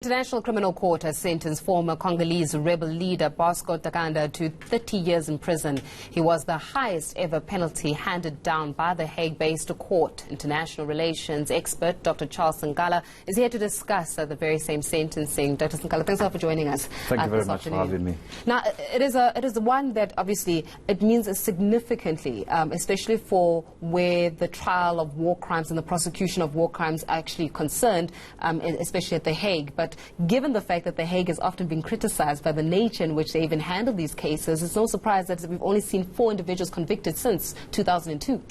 International Criminal Court has sentenced former Congolese rebel leader Bosco Ntaganda to 30 years in prison. He was the highest ever penalty handed down by the Hague-based court. International relations expert Dr. Charles Sangala is here to discuss the very same sentencing. Dr. Sangala, thanks a lot for joining us. Thank you very much for having me. Now, it is one that obviously it means significantly, especially for where the trial of war crimes and the prosecution of war crimes are actually concerned, especially at the Hague. But given the fact that the Hague has often been criticized by the nature in which they even handle these cases, it's no surprise that we've only seen 4 individuals convicted since 2002.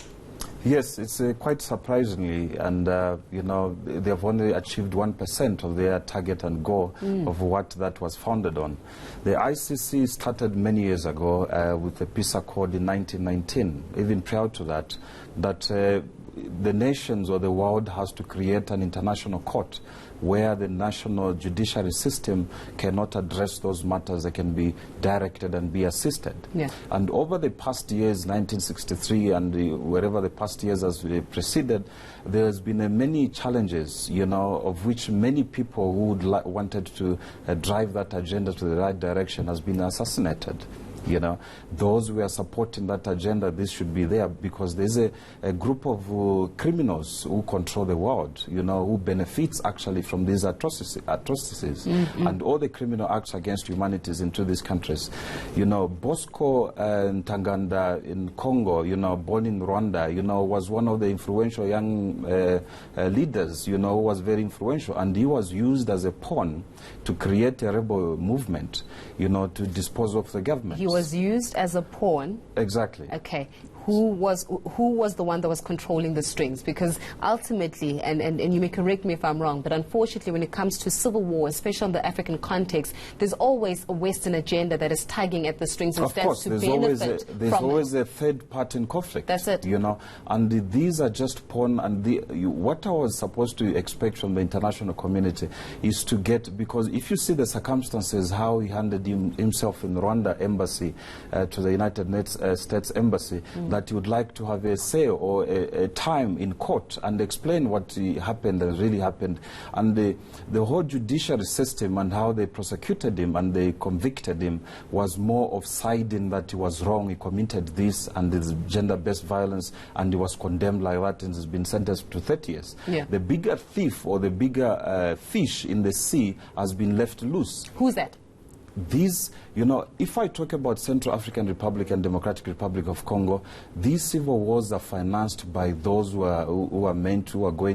Yes, it's quite surprisingly, and you know, they have only achieved 1% of their target and goal of what that was founded on. The ICC started many years ago with the Peace Accord in 1919, even prior to that, the nations or the world has to create an international court where the national judiciary system cannot address those matters. They can be directed and be assisted. Yeah. And over the past years, 1963 and wherever the past years has preceded, there has been many challenges, you know, of which many people who would wanted to drive that agenda to the right direction has been assassinated. You know, those who are supporting that agenda, this should be there because there's a group of criminals who control the world, you know, who benefits actually from these atrocities and all the criminal acts against humanities into these countries. You know, Bosco Ntaganda in Congo, you know, born in Rwanda, you know, was one of the influential young leaders, you know, who was very influential, and he was used as a pawn to create a rebel movement, you know, to dispose of the government. He was used as a pawn. Exactly. Okay. Who was the one that was controlling the strings? Because ultimately, and you may correct me if I'm wrong, but unfortunately when it comes to civil war, especially in the African context, there's always a Western agenda that is tugging at the strings and stands to benefit from it. There's always a third part in conflict. That's it. You know, and these are just pawn, and what I was supposed to expect from the international community is to get, because if you see the circumstances, how he handed himself in Rwanda embassy to the United States embassy, that you would like to have a say or a time in court and explain what happened and really happened. And the whole judiciary system and how they prosecuted him and they convicted him was more of siding that he was wrong, he committed this and this gender-based violence, and he was condemned like that and has been sentenced to 30 years. Yeah. The bigger thief or the bigger fish in the sea has been left loose. Who's that? These, you know, if I talk about Central African Republic and Democratic Republic of Congo, these civil wars are financed by those who are going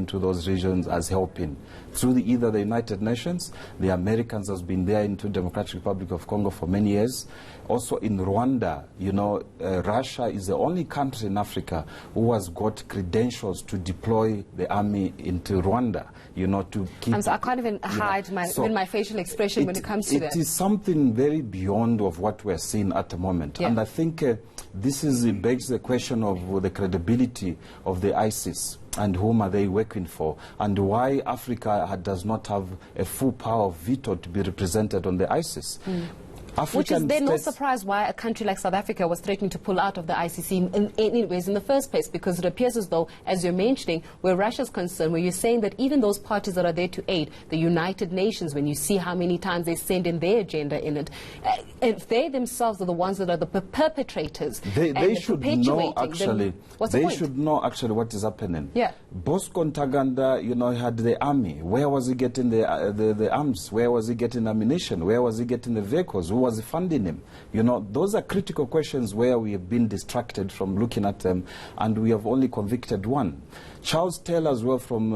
to those regions as helping through either the United Nations. The Americans has been there into Democratic Republic of Congo for many years. Also in Rwanda, you know, Russia is the only country in Africa who has got credentials to deploy the army into Rwanda, you know, to keep... I can't even hide my facial expression when it comes to that. It is something very beyond of what we're seeing at the moment. Yeah. And I think this begs the question of the credibility of the ISIS and whom are they working for, and why Africa does not have a full power of veto to be represented on the ISIS. Which is then no surprise why a country like South Africa was threatening to pull out of the ICC in the first place, because it appears as though, as you're mentioning, where Russia's concerned, where you're saying that even those parties that are there to aid, the United Nations, when you see how many times they send in their agenda in it, if they themselves are the ones that are the perpetrators, they should know actually. What's the point? They should know actually what is happening. Yeah. Bosco Ntaganda, you know, had the army. Where was he getting the arms? Where was he getting ammunition? Where was he getting the vehicles? Who was funding him? You know, those are critical questions where we have been distracted from looking at them, and we have only convicted one. Charles Taylor as well from,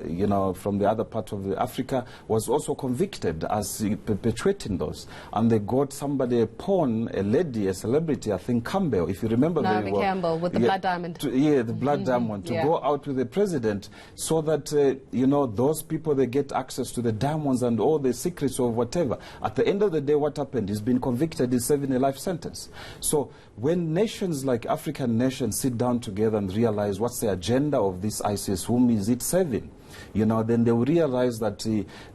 you know, from the other part of Africa was also convicted as perpetuating those. And they got somebody, a pawn, a lady, a celebrity, I think Campbell, if you remember very well. Campbell with the blood diamond. The blood diamond, to go out with the president so that, you know, those people, they get access to the diamonds and all the secrets of whatever. At the end of the day, what happened? He's been convicted, he's serving a life sentence. So when nations like African nations sit down together and realize what's the agenda of this ISIS, whom is it serving, then they will realize that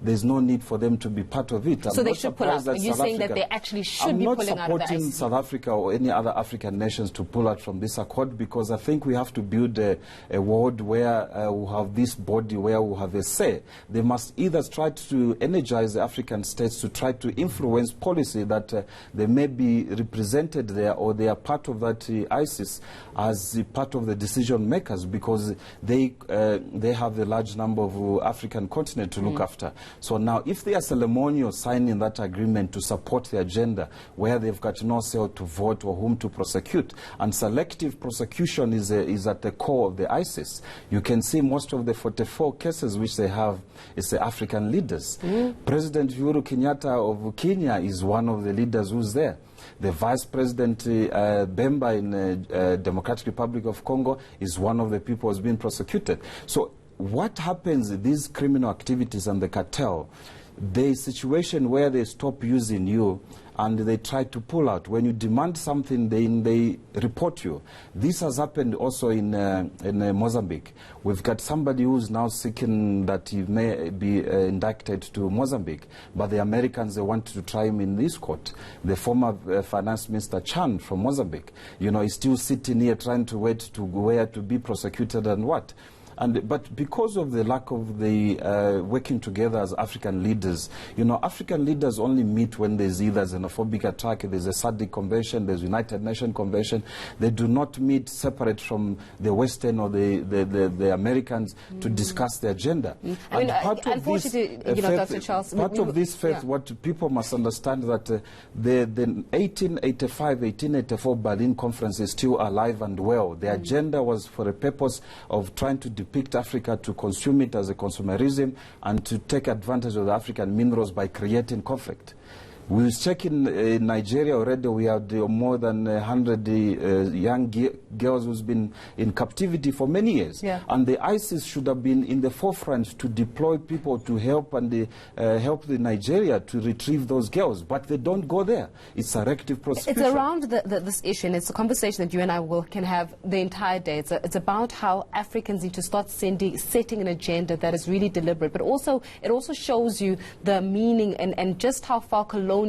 there's no need for them to be part of it. So they should pull out. Are you saying that they actually should be pulling out of the ICC? I'm not supporting South Africa or any other African nations to pull out from this accord, because I think we have to build a world where we have this body where we have a say. They must either try to energize the African states to try to influence policy that they may be represented there, or they are part of that ICC as part of the decision makers, because they have a large number of African continent to look after. So now, if they are ceremonial signing that agreement to support the agenda where they've got no say to vote or whom to prosecute, and selective prosecution is at the core of the ICC. You can see most of the 44 cases which they have is the African leaders. President Uhuru Kenyatta of Kenya is one of the leaders who's there. The Vice President Bemba in the Democratic Republic of Congo is one of the people who's been prosecuted. So what happens, these criminal activities and the cartel, there is a situation where they stop using you and they try to pull out. When you demand something, they report you. This has happened also in Mozambique. We've got somebody who's now seeking that he may be indicted to Mozambique, but the Americans, they want to try him in this court. The former Finance Minister Chan from Mozambique, he's still sitting here trying to wait to where to be prosecuted and what. But because of the lack of the working together as African leaders, African leaders only meet when there's either xenophobic attack, there's a SADC convention, there's United Nations convention. They do not meet separate from the Western or the Americans to discuss the agenda. I mean, unfortunately, Dr. Charles, part of this faith, what people must understand that the 1884 Berlin Conference is still alive and well. The agenda was for the purpose of trying to depict Africa, to consume it as a consumerism, and to take advantage of the African minerals by creating conflict. We was checking in Nigeria already. We have more than 100 young girls who's been in captivity for many years. And the ISIS should have been in the forefront to deploy people to help and help the Nigeria to retrieve those girls. But they don't go there. It's selective prosecution. It's around this issue, and it's a conversation that you and I can have the entire day. It's about how Africans need to start setting an agenda that is really deliberate. But also, it also shows you the meaning and just how far colonialism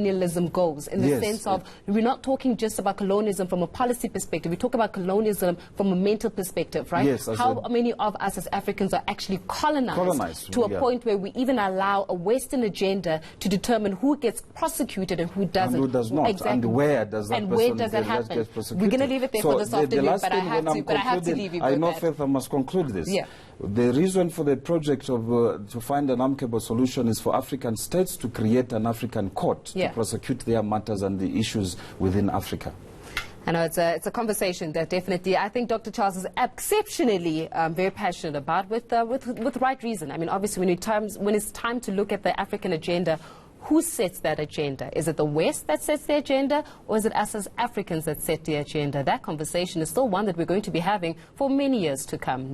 goes, in the sense of we're not talking just about colonialism from a policy perspective. We talk about colonialism from a mental perspective, right? Yes, how many of us as Africans are actually colonized to a point where we even allow a Western agenda to determine who gets prosecuted and who doesn't. And who does not. Exactly. And where does that happen? We're going to leave it there for this afternoon, but I have to leave you with I know, Faith, I must conclude this. The reason for the project of to find an amicable solution is for African states to create an African court to prosecute their matters and the issues within Africa. I know it's a conversation that definitely I think Dr. Charles is exceptionally very passionate about, with right reason. I mean, obviously, when it's time to look at the African agenda, who sets that agenda? Is it the West that sets the agenda, or is it us as Africans that set the agenda? That conversation is still one that we're going to be having for many years to come.